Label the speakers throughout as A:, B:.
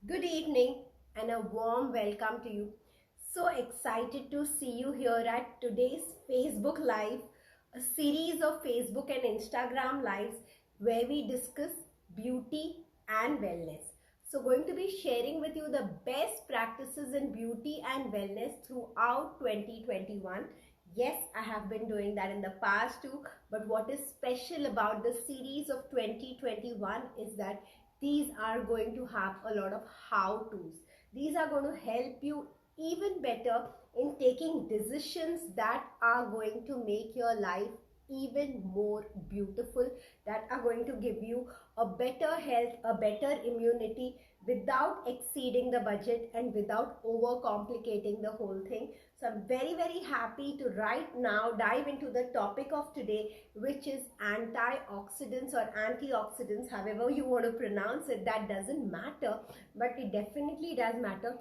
A: Good evening and a warm welcome to you. So excited to see you here at today's Facebook Live, a series of Facebook and Instagram lives where we discuss beauty and wellness. So going to be sharing with you the best practices in beauty and wellness throughout 2021. Yes, I have been doing that in the past too, but what is special about the series of 2021 is that these are going to have a lot of how to's. These are going to help you even better in taking decisions that are going to make your life even more beautiful, that are going to give you a better health, a better immunity without exceeding the budget and without overcomplicating the whole thing. So I'm very happy to right now dive into the topic of today, which is antioxidants or antioxidants, however you want to pronounce it, that doesn't matter, but it definitely does matter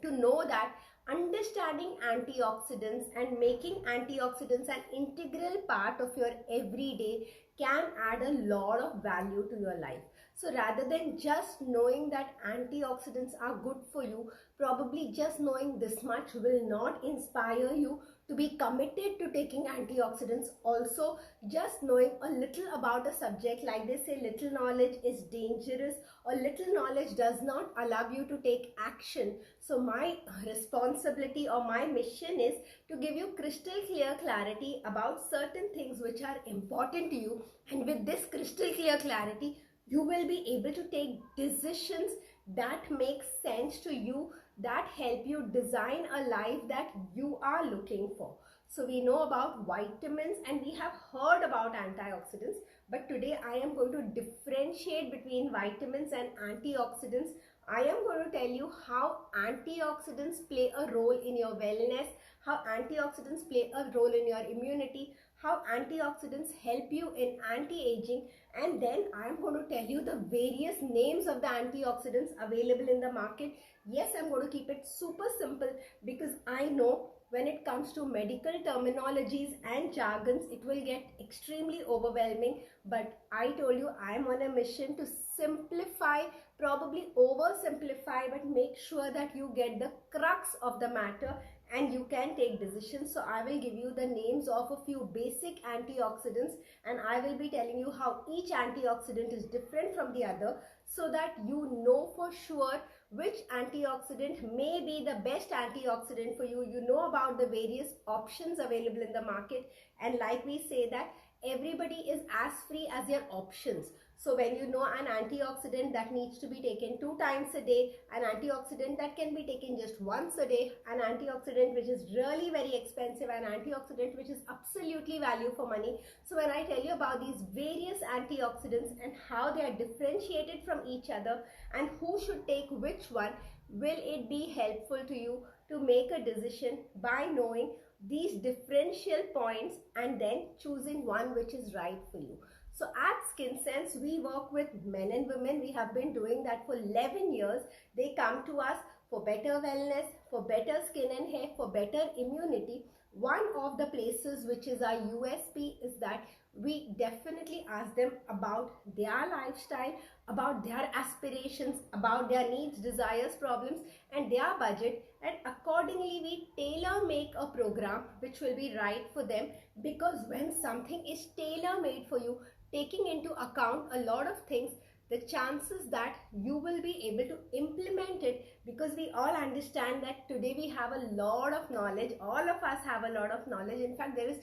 A: to know that understanding antioxidants and making antioxidants an integral part of your everyday can add a lot of value to your life. So rather than just knowing that antioxidants are good for you, probably just knowing this much will not inspire you to be committed to taking antioxidants. Also, just knowing a little about a subject, like they say, little knowledge is dangerous, or little knowledge does not allow you to take action. So my responsibility or my mission is to give you crystal clear clarity about certain things which are important to you, and with this crystal clear clarity you will be able to take decisions that make sense to you, that help you design a life that you are looking for. So we know about vitamins and we have heard about antioxidants, but today I am going to differentiate between vitamins and antioxidants. I am going to tell you how antioxidants play a role in your wellness, how antioxidants play a role in your immunity, how antioxidants help you in anti-aging, and then I am going to tell you the various names of the antioxidants available in the market. Yes, I'm going to keep it super simple because I know when it comes to medical terminologies and jargons, it will get extremely overwhelming. But I told you I am on a mission to simplify, probably oversimplify, but make sure that you get the crux of the matter and you can take decisions. So I will give you the names of a few basic antioxidants, and I will be telling you how each antioxidant is different from the other, so that you know for sure which antioxidant may be the best antioxidant for you. You know about the various options available in the market, and like we say that everybody is as free as their options. So when you know an antioxidant that needs to be taken 2 times a day, an antioxidant that can be taken just once a day, an antioxidant which is really very expensive, an antioxidant which is absolutely value for money. So when I tell you about these various antioxidants and how they are differentiated from each other and who should take which one, will it be helpful to you to make a decision by knowing these differential points and then choosing one which is right for you. So at Skinsense, we work with men and women. We have been doing that for 11 years. They come to us for better wellness, for better skin and hair, for better immunity. One of the places which is our USP is that we definitely ask them about their lifestyle, about their aspirations, about their needs, desires, problems, and their budget, and accordingly we tailor make a program which will be right for them. Because when something is tailor made for you, taking into account a lot of things, the chances that you will be able to implement it, because we all understand that today we have a lot of knowledge, all of us have a lot of knowledge. In fact, there is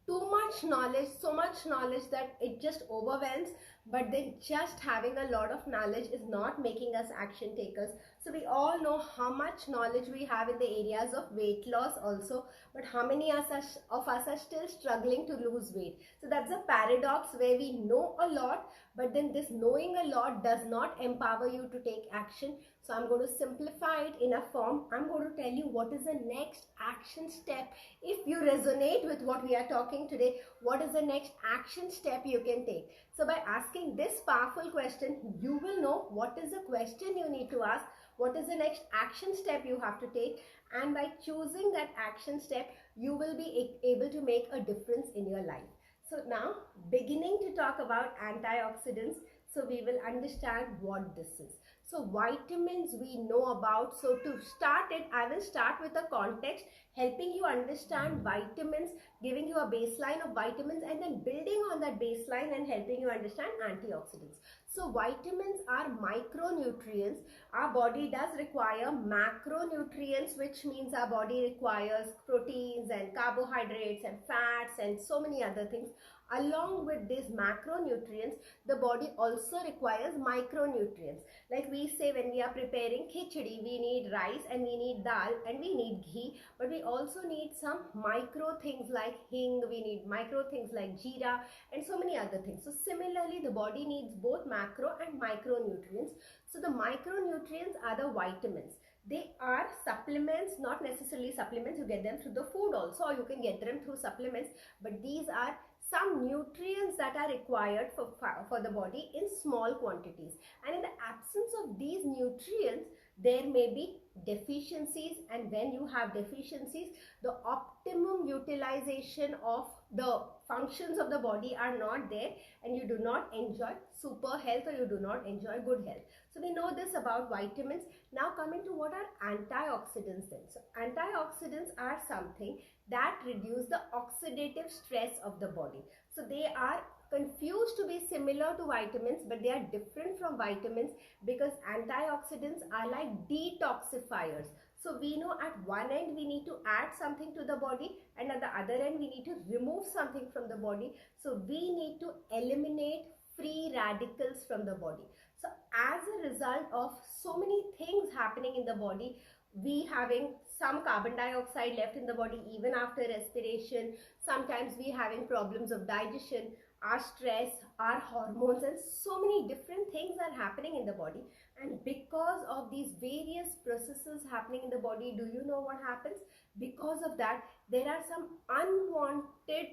A: too much knowledge, so much knowledge that it just overwhelms. But then just having a lot of knowledge is not making us action takers. So we all know how much knowledge we have in the areas of weight loss also, but how many of us are still struggling to lose weight? So that's a paradox where we know a lot, but then this knowing a lot does not empower you to take action. So I'm going to simplify it in a form. I'm going to tell you what is the next action step. If you resonate with what we are talking today, what is the next action step you can take? So by asking this powerful question, you will know what is the question you need to ask, what is the next action step you have to take, and by choosing that action step, you will be able to make a difference in your life. So now, beginning to talk about antioxidants, So we will understand what this is. So vitamins we know about. So to start it, I will start with a context, helping you understand vitamins, giving you a baseline of vitamins, and then building on that baseline and helping you understand antioxidants. So vitamins are micronutrients. Our body does require macronutrients, which means our body requires proteins and carbohydrates and fats and so many other things. Along with these macronutrients, the body also requires micronutrients. Like we say, when we are preparing khichdi, we need rice and we need dal and we need ghee, but we also need some micro things like hing, we need micro things like jeera and so many other things. So similarly, the body needs both macro and micronutrients. So the micronutrients are the vitamins. They are supplements, not necessarily supplements, you get them through the food also, or you can get them through supplements, but these are some nutrients that are required for the body in small quantities. And in the absence of these nutrients, there may be deficiencies, and when you have deficiencies, the optimum utilization of the functions of the body are not there, and you do not enjoy super health, or you do not enjoy good health. So we know this about vitamins. Now coming to what are antioxidants then. So antioxidants are something that reduce the oxidative stress of the body. So they are confused to be similar to vitamins, but they are different from vitamins because antioxidants are like detoxifiers. So we know at one end we need to add something to the body, and at the other end we need to remove something from the body. So we need to eliminate free radicals from the body. So as a result of so many things happening in the body, we having some carbon dioxide left in the body even after respiration, sometimes we having problems of digestion, our stress, our hormones, and so many different things are happening in the body. And because of these various processes happening in the body, do you know what happens? Because of that, there are some unwanted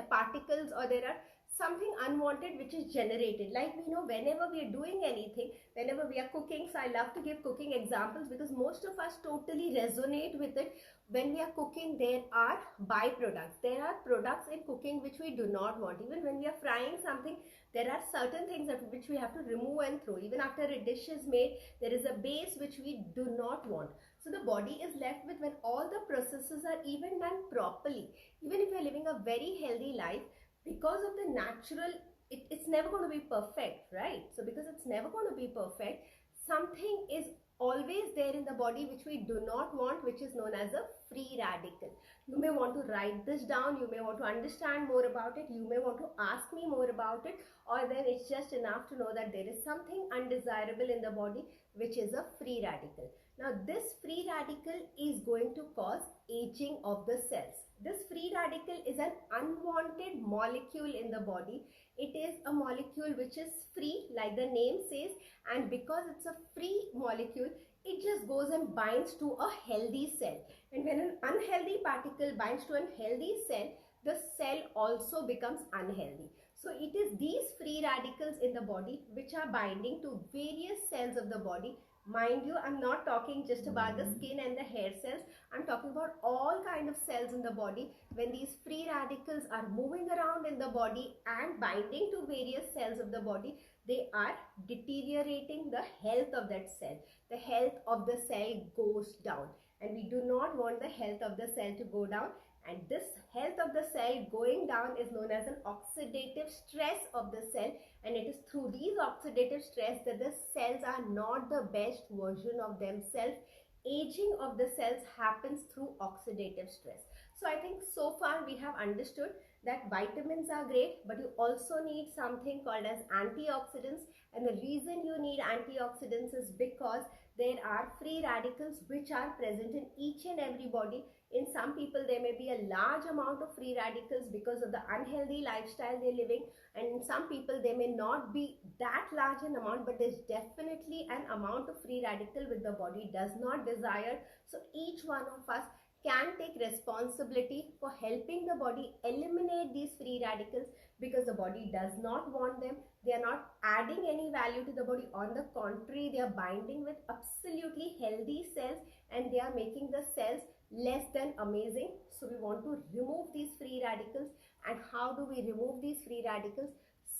A: particles, or there are something unwanted which is generated. Like we know, whenever we are doing anything, whenever we are cooking, so I love to give cooking examples because most of us totally resonate with it. When we are cooking, there are byproducts, there are products in cooking which we do not want. Even when we are frying something, there are certain things that which we have to remove and throw. Even after a dish is made, there is a base which we do not want. So the body is left with, when all the processes are even done properly, even if you are living a very healthy life, because of the natural, it's never going to be perfect, right? So because it's never going to be perfect, something is always there in the body which we do not want, which is known as a free radical. You may want to write this down, you may want to understand more about it, you may want to ask me more about it, or then it's just enough to know that there is something undesirable in the body which is a free radical. Now this free radical is going to cause aging of the cells. This free radical is an unwanted molecule in the body. It is a molecule which is free, like the name says, and because it's a free molecule, it just goes and binds to a healthy cell. And when an unhealthy particle binds to a healthy cell, the cell also becomes unhealthy. So it is these free radicals in the body which are binding to various cells of the body. Mind you, I'm not talking just about the skin and the hair cells. I'm talking about all kind of cells in the body. When these free radicals are moving around in the body and binding to various cells of the body, they are deteriorating the health of that cell. The health of the cell goes down, and we do not want the health of the cell to go down. And this health of the cell going down is known as an oxidative stress of the cell, and it is through these oxidative stress that the cells are not the best version of themselves. Aging of the cells happens through oxidative stress. So I think so far we have understood that vitamins are great, but you also need something called as antioxidants. And the reason you need antioxidants is because there are free radicals which are present in each and every body. In some people, there may be a large amount of free radicals because of the unhealthy lifestyle they're living. And in some people, there may not be that large an amount, but there's definitely an amount of free radical which the body does not desire. So each one of us can take responsibility for helping the body eliminate these free radicals, because the body does not want them. They are not adding any value to the body. On the contrary, they are binding with absolutely healthy cells, and they are making the cells less than amazing. So we want to remove these free radicals. And how do we remove these free radicals?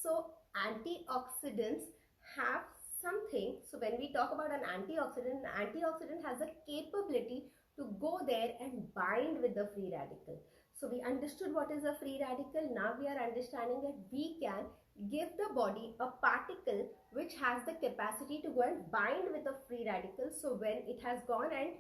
A: So antioxidants have something. So when we talk about an antioxidant has a capability to go there and bind with the free radical. So we understood what is a free radical. Now we are understanding that we can give the body a particle which has the capacity to go and bind with a free radical. So when it has gone and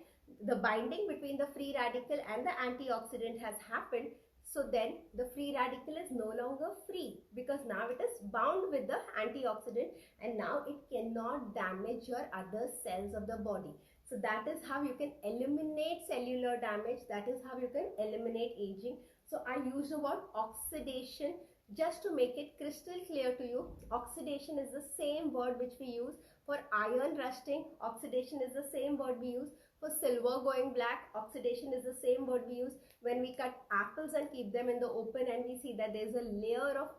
A: the binding between the free radical and the antioxidant has happened, so then the free radical is no longer free because now it is bound with the antioxidant and now it cannot damage your other cells of the body. So that is how you can eliminate cellular damage. That is how you can eliminate aging. So I use the word oxidation just to make it crystal clear to you. Oxidation is the same word which we use for iron rusting. Oxidation is the same word we use for silver going black. Oxidation is the same word we use when we cut apples and keep them in the open and we see that there's a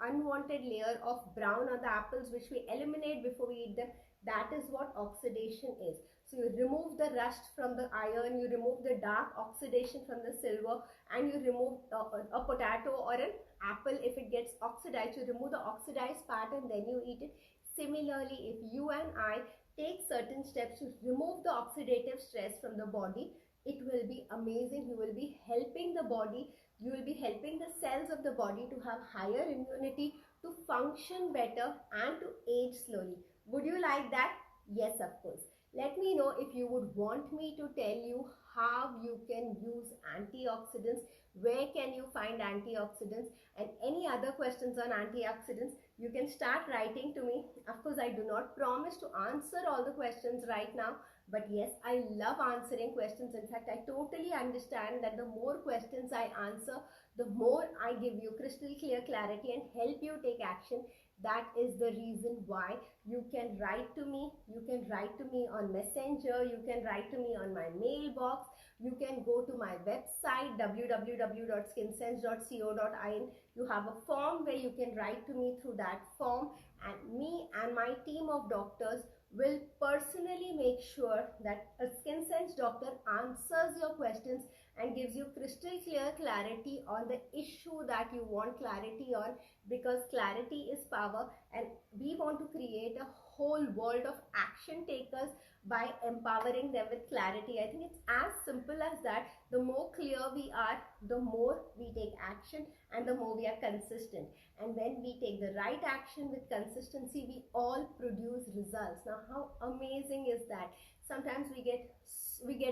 A: unwanted layer of brown on the apples which we eliminate before we eat them. That is what oxidation is. So you remove the rust from the iron, you remove the dark oxidation from the silver, and you remove a potato or an apple. If it gets oxidized, you remove the oxidized part and then you eat it. Similarly, if you and I take certain steps to remove the oxidative stress from the body, it will be amazing. You will be helping the body, you will be helping the cells of the body to have higher immunity, to function better and to age slowly. Would you like that? Yes, of course. Let me know if you would want me to tell you how you can use antioxidants, where can you find antioxidants, and any other questions on antioxidants, you can start writing to me. Of course, I do not promise to answer all the questions right now, but yes, I love answering questions. In fact, I totally understand that the more questions I answer, the more I give you crystal clear clarity and help you take action. That is the reason why you can write to me. You can write to me on Messenger. You can write to me on my mailbox. You can go to my website www.skinsense.co.in. You have a form where you can write to me through that form, and me and my team of doctors will personally make sure that a Skinsense doctor answers your questions and gives you crystal clear clarity on the issue that you want clarity on, because clarity is power and we want to create a whole world of action takers by empowering them with clarity. I think it's as simple as that. The more clear we are, the more we take action and the more we are consistent. And when we take the right action with consistency, we all produce results. Now, how amazing is that? Sometimes we get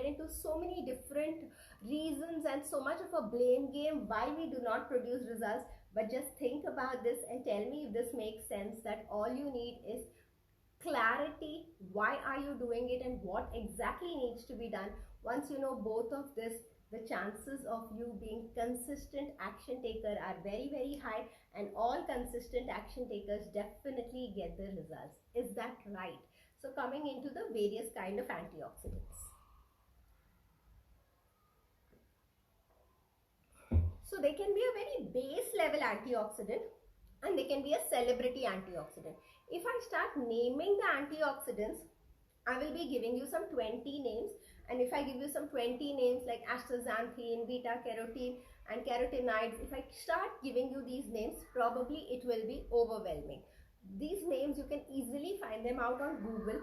A: into so many different reasons and so much of a blame game why we do not produce results. But just think about this and tell me if this makes sense, that all you need is clarity. Why are you doing it and what exactly needs to be done? Once you know both of this, the chances of you being consistent action taker are very, very high, and all consistent action takers definitely get the results. Is that right? So coming into the various kind of antioxidants. So they can be a very base level antioxidant and they can be a celebrity antioxidant. If I start naming the antioxidants, I will be giving you some 20 names, and if I give you some 20 names like astaxanthin, beta carotene and carotenoids, if I start giving you these names, probably it will be overwhelming. These names you can easily find them out on Google.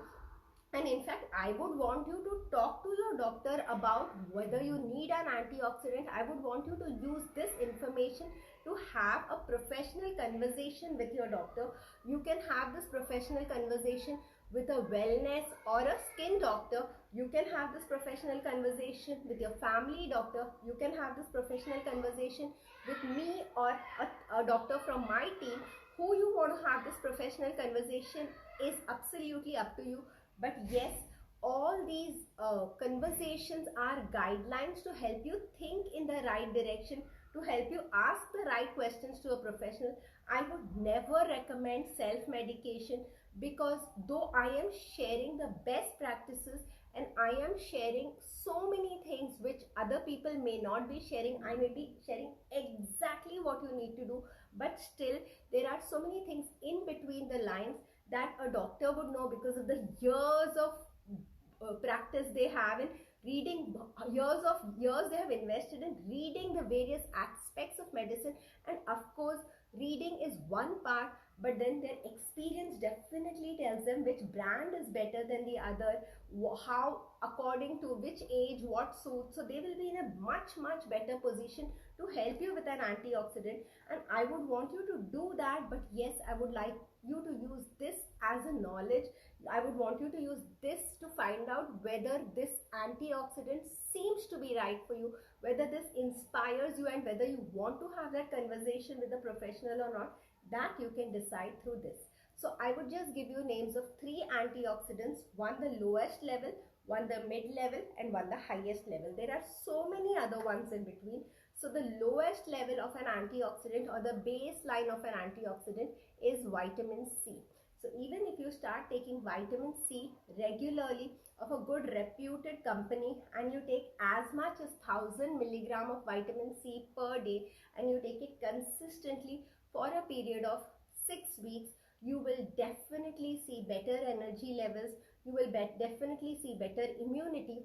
A: And in fact, I would want you to talk to your doctor about whether you need an antioxidant. I would want you to use this information to have a professional conversation with your doctor. You can have this professional conversation with a wellness or a skin doctor. You can have this professional conversation with your family doctor. You can have this professional conversation with me or a doctor from my team. Who you want to have this professional conversation is absolutely up to you. But yes, all these conversations are guidelines to help you think in the right direction, to help you ask the right questions to a professional. I would never recommend self-medication, because though I am sharing the best practices and I am sharing so many things which other people may not be sharing, I may be sharing exactly what you need to do, but still there are so many things in between the lines that a doctor would know because of the years of practice they have in reading, years they have invested in reading the various aspects of medicine, and of course Reading is one part, but then their experience definitely tells them which brand is better than the other, how, according to which age, what suits. So they will be in a much better position to help you with an antioxidant. And I would want you to do that, but yes, I would like you to use this as a knowledge. I would want you to use this to find out whether this antioxidant seems to be right for you, whether this inspires you, and whether you want to have that conversation with a professional or not. That you can decide through this. So I would just give you names of 3 antioxidants, one the lowest level, one the mid level, and one the highest level. There are so many other ones in between. So the lowest level of an antioxidant, or the baseline of an antioxidant, is vitamin C. So even if you start taking vitamin C regularly of a good reputed company, and you take as much as 1000 milligram of vitamin C per day, and you take it consistently for a period of 6 weeks, you will definitely see better energy levels, you will definitely see better immunity,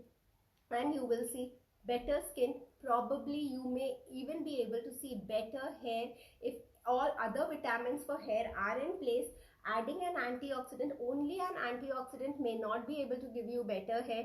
A: and you will see better skin. Probably you may even be able to see better hair. If all other vitamins for hair are in place, adding an antioxidant, only an antioxidant may not be able to give you better hair.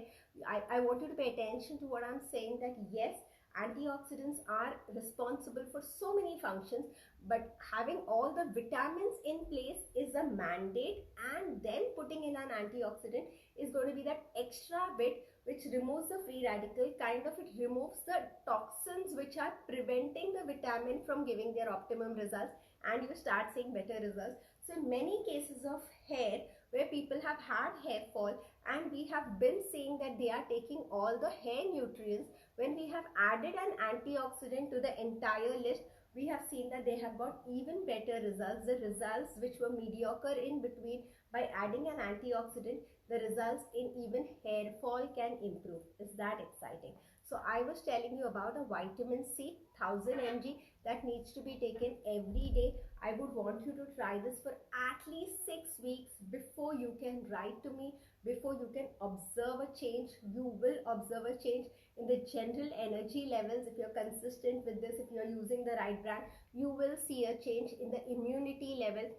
A: I want you to pay attention to what I'm saying, that yes, antioxidants are responsible for so many functions, but having all the vitamins in place is a mandate, and then putting in an antioxidant is going to be that extra bit which removes the free radical, kind of it removes the toxins which are preventing the vitamin from giving their optimum results, and you start seeing better results. So in many cases of hair where people have had hair fall, and we have been seeing that they are taking all the hair nutrients, when we have added an antioxidant to the entire list, we have seen that they have got even better results. The results which were mediocre in between, by adding an antioxidant, the results in even hair fall can improve. Is that exciting? So I was telling you about a vitamin C 1000 mg that needs to be taken every day. I would want you to try this for at least 6 weeks before you can write to me, before you can observe a change. You will observe a change in the general energy levels if you're consistent with this. If you're using the right brand, you will see a change in the immunity level.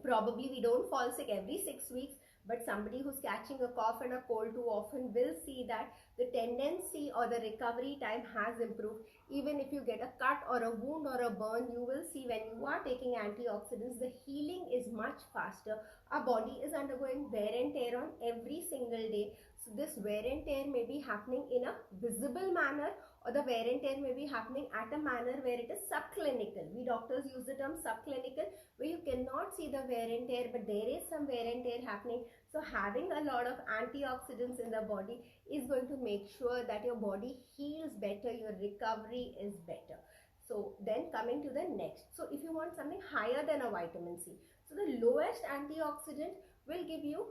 A: Probably we don't fall sick every 6 weeks, but somebody who's catching a cough and a cold too often will see that the tendency or the recovery time has improved. Even if you get a cut or a wound or a burn, you will see when you are taking antioxidants, the healing is much faster. Our body is undergoing wear and tear on every single day. So this wear and tear may be happening in a visible manner, or the wear and tear may be happening at a manner where it is subclinical. We doctors use the term subclinical, where you cannot see the wear and tear, but there is some wear and tear happening. So having a lot of antioxidants in the body is going to make sure that your body heals better, your recovery is better. So then coming to the next. So if you want something higher than a vitamin C, so the lowest antioxidant will give you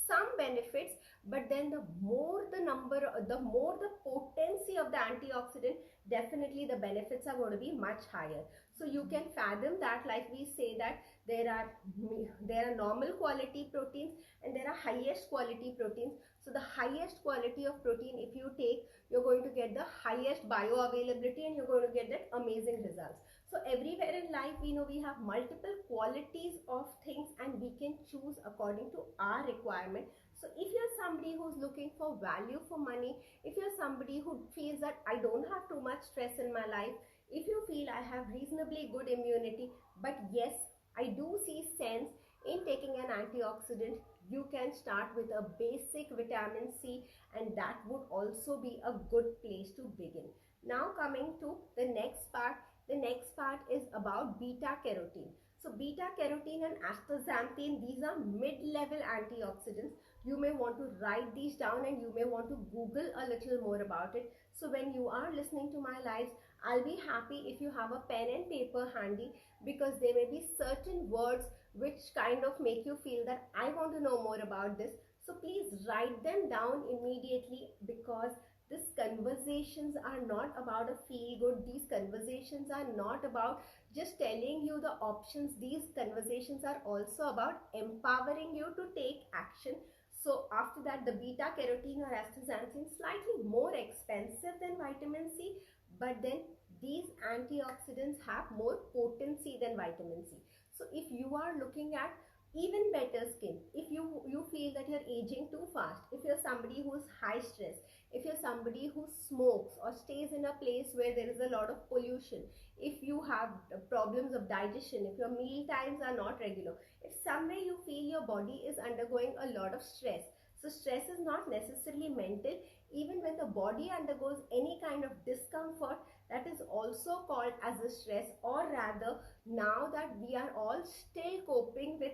A: some benefits, but then the more the potency of the antioxidant, definitely the benefits are going to be much higher. So you can fathom that, like we say that there are normal quality proteins and there are highest quality proteins. So the highest quality of protein, if you take, you're going to get the highest bioavailability, and you're going to get that amazing results. So everywhere in life, we know we have multiple qualities of things, and we can choose according to our requirement. So if you're somebody who's looking for value for money, if you're somebody who feels that I don't have too much stress in my life, if you feel I have reasonably good immunity, but yes, I do see sense in taking an antioxidant, you can start with a basic vitamin C, and that would also be a good place to begin. Now coming to the next part. The next part is about beta carotene. So beta carotene and astaxanthin, these are mid-level antioxidants. You may want to write these down, and you may want to Google a little more about it. So when you are listening to my lives, I'll be happy if you have a pen and paper handy, because there may be certain words which kind of make you feel that I want to know more about this. So please write them down immediately, because these conversations are not about a feel good. These conversations are not about just telling you the options. These conversations are also about empowering you to take action. So after that, the beta carotene or astaxanthin, slightly more expensive than vitamin C, but then these antioxidants have more potency than vitamin C. So if you are looking at even better skin, if you feel that you're aging too fast, if you're somebody who's high stress, if you're somebody who smokes or stays in a place where there is a lot of pollution, if you have problems of digestion, if your meal times are not regular, if somewhere you feel your body is undergoing a lot of stress. So stress is not necessarily mental. Even when the body undergoes any kind of discomfort, that is also called as a stress, or rather, now that we are all still coping with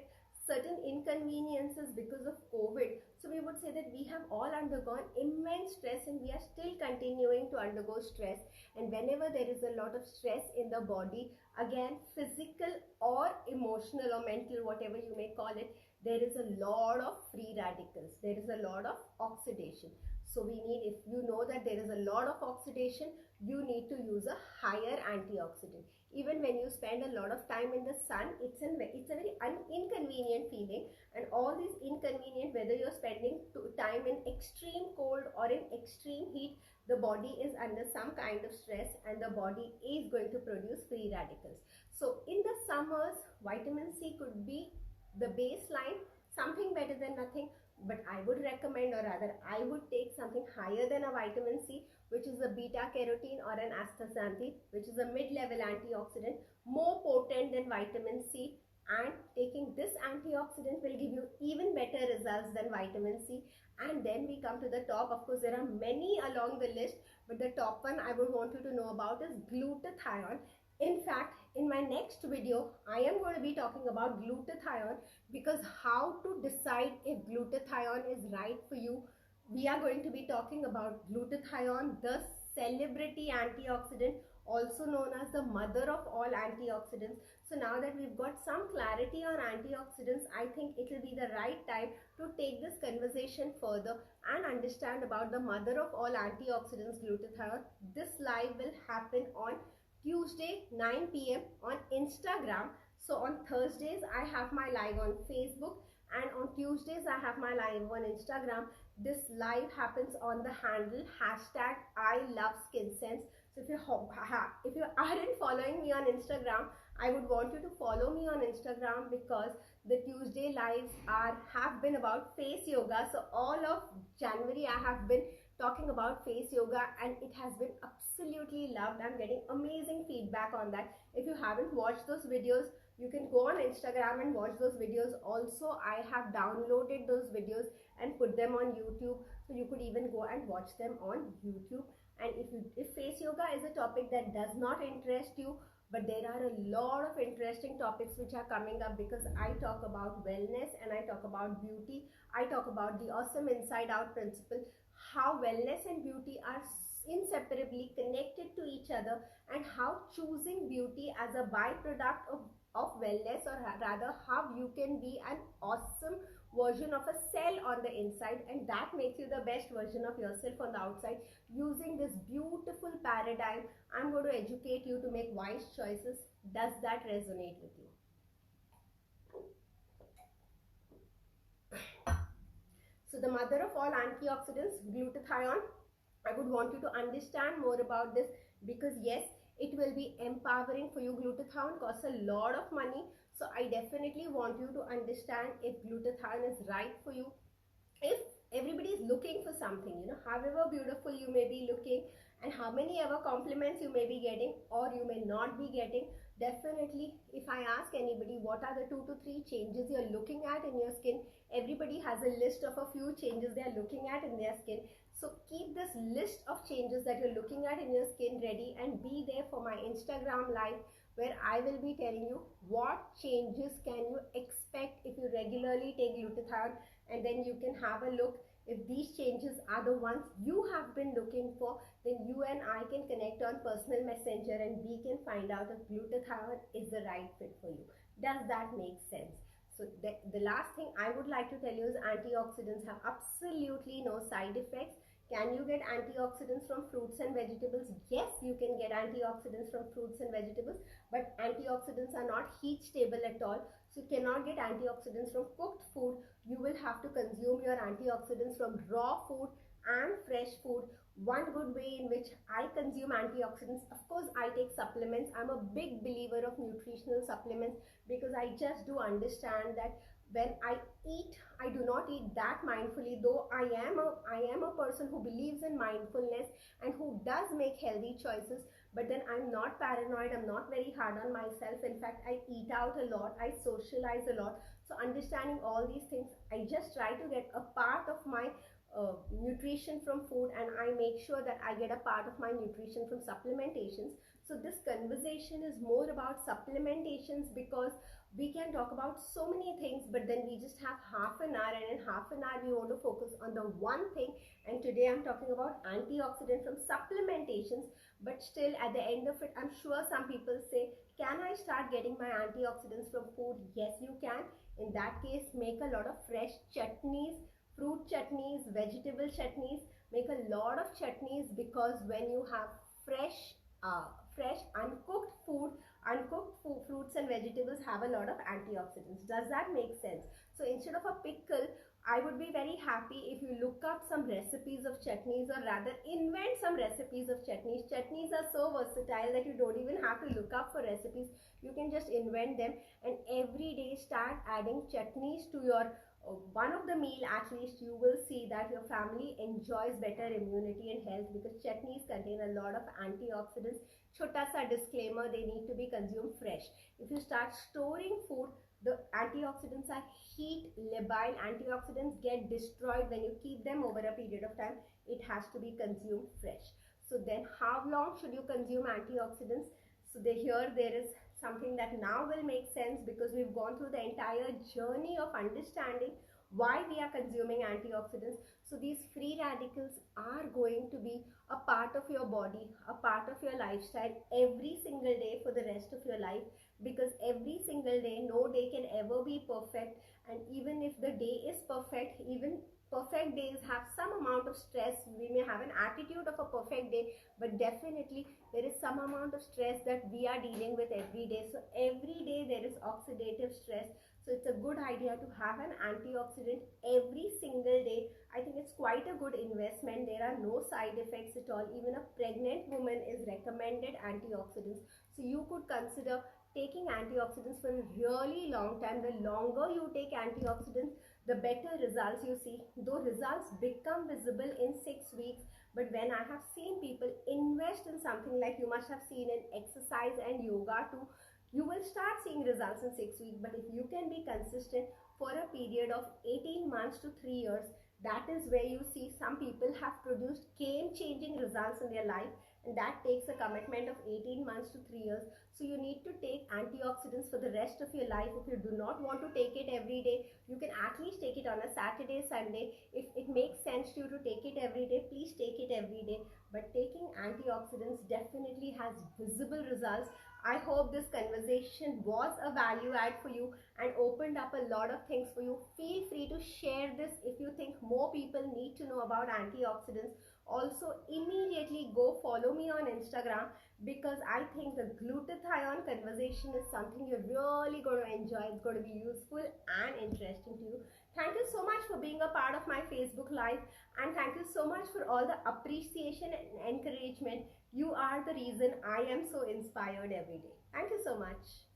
A: certain inconveniences because of COVID. So we would say that we have all undergone immense stress and we are still continuing to undergo stress. And whenever there is a lot of stress in the body, again, physical or emotional or mental, whatever you may call it, there is a lot of free radicals. There is a lot of oxidation. So we need, if you know that there is a lot of oxidation, you need to use a higher antioxidant. Even when you spend a lot of time in the sun, it's a very inconvenient feeling, and all these inconvenient, whether you're spending time in extreme cold or in extreme heat, the body is under some kind of stress and the body is going to produce free radicals. So in the summers, vitamin C could be the baseline, something better than nothing, but I would recommend, or rather I would take something higher than a vitamin C, which is a beta carotene or an astaxanthin, which is a mid-level antioxidant, more potent than vitamin C, and taking this antioxidant will give you even better results than vitamin C. And then we come to the top. Of course, there are many along the list, but the top one I would want you to know about is glutathione. In fact, in my next video, I am going to be talking about glutathione, because how to decide if glutathione is right for you. We are going to be talking about glutathione, the celebrity antioxidant, also known as the mother of all antioxidants. So now that we've got some clarity on antioxidants, I think it will be the right time to take this conversation further and understand about the mother of all antioxidants, glutathione. This live will happen on Tuesday 9 p.m. on Instagram. So on Thursdays I have my live on Facebook, and on Tuesdays I have my live on Instagram. This live happens on the handle hashtag I love Skinsense. So if you aren't following me on Instagram, I would want you to follow me on Instagram, because the Tuesday lives have been about face yoga. So all of January I have been talking about face yoga and it has been absolutely loved. I'm getting amazing feedback on that. If you haven't watched those videos, you can go on Instagram and watch those videos. Also, I have downloaded those videos and put them on YouTube, so you could even go and watch them on YouTube. And if face yoga is a topic that does not interest you, but there are a lot of interesting topics which are coming up, because I talk about wellness and I talk about beauty. I talk about the awesome inside out principle, how wellness and beauty are inseparably connected to each other, and how choosing beauty as a byproduct of wellness, or rather how you can be an awesome version of a cell on the inside, and that makes you the best version of yourself on the outside. Using this beautiful paradigm, I'm going to educate you to make wise choices. Does that resonate with you? So the mother of all antioxidants, glutathione, I would want you to understand more about this, because yes, it will be empowering for you. Glutathione costs a lot of money, so I definitely want you to understand if glutathione is right for you. If everybody is looking for something, however beautiful you may be looking and how many ever compliments you may be getting or you may not be getting, definitely if I ask anybody what are the 2 to 3 changes you're looking at in your skin, everybody has a list of a few changes they are looking at in their skin. So keep this list of changes that you're looking at in your skin ready, and be there for my Instagram live, where I will be telling you what changes can you expect if you regularly take glutathione, and then you can have a look. If these changes are the ones you have been looking for, then you and I can connect on personal messenger and we can find out if glutathione is the right fit for you. Does that make sense? So the last thing I would like to tell you is antioxidants have absolutely no side effects. Can you get antioxidants from fruits and vegetables? Yes, you can get antioxidants from fruits and vegetables, but antioxidants are not heat stable at all. So you cannot get antioxidants from cooked food. You will have to consume your antioxidants from raw food, and fresh food. One good way in which I consume antioxidants, of course, I take supplements. I'm a big believer of nutritional supplements because I just do understand that when I eat, I do not eat that mindfully, though I am a person who believes in mindfulness and who does make healthy choices. But then I'm not paranoid, I'm not very hard on myself. In fact, I eat out a lot, I socialize a lot. So understanding all these things, I just try to get a part of my nutrition from food, and I make sure that I get a part of my nutrition from supplementations. So this conversation is more about supplementations because we can talk about so many things, but then we just have half an hour, and in half an hour we want to focus on the one thing. And today I'm talking about antioxidant from supplementations. But still, at the end of it, I'm sure some people say, can I start getting my antioxidants from food? Yes, you can. In that case, make a lot of fresh chutneys, fruit chutneys, vegetable chutneys. Make a lot of chutneys, because when you have fresh fresh uncooked food, fruits and vegetables have a lot of antioxidants. Does that make sense? So instead of a pickle, I would be very happy if you look up some recipes of chutneys, or rather invent some recipes of chutneys. Chutneys are so versatile that you don't even have to look up for recipes. You can just invent them, and every day start adding chutneys to your one of the meal. At least you will see that your family enjoys better immunity and health, because chutneys contain a lot of antioxidants. Chota sa disclaimer, they need to be consumed fresh. If you start storing food, the antioxidants are heat labile. Antioxidants get destroyed when you keep them over a period of time. It has to be consumed fresh. So then how long should you consume antioxidants? So here there is something that now will make sense, because we've gone through the entire journey of understanding why we are consuming antioxidants. So these free radicals are going to be a part of your body, a part of your lifestyle every single day for the rest of your life, because every single day, no day can ever be perfect. And even if the day is perfect, even perfect days have some amount of stress. We may have an attitude of a perfect day, but definitely there is some amount of stress that we are dealing with every day. So every day there is oxidative stress. So it's a good idea to have an antioxidant every single day. I think it's quite a good investment. There are no side effects at all. Even a pregnant woman is recommended antioxidants. So you could consider taking antioxidants for a really long time. The longer you take antioxidants, the better results you see. Though results become visible in 6 weeks, but when I have seen people invest in something, like you must have seen in exercise and yoga too, you will start seeing results in 6 weeks. But if you can be consistent for a period of 18 months to 3 years, that is where you see some people have produced game-changing results in their life, and that takes a commitment of 18 months to 3 years. So you need to take antioxidants for the rest of your life. If you do not want to take it every day, you can at least take it on a Saturday, Sunday. If it makes sense to you to take it every day, please take it every day. But taking antioxidants definitely has visible results. I hope this conversation was a value add for you and opened up a lot of things for you. Feel free to share this if you think more people need to know about antioxidants. Also, immediately go follow me on Instagram, because I think the glutathione conversation is something you're really going to enjoy. It's going to be useful and interesting to you. Thank you so much for being a part of my Facebook Live, and thank you so much for all the appreciation and encouragement. You are the reason I am so inspired every day. Thank you so much.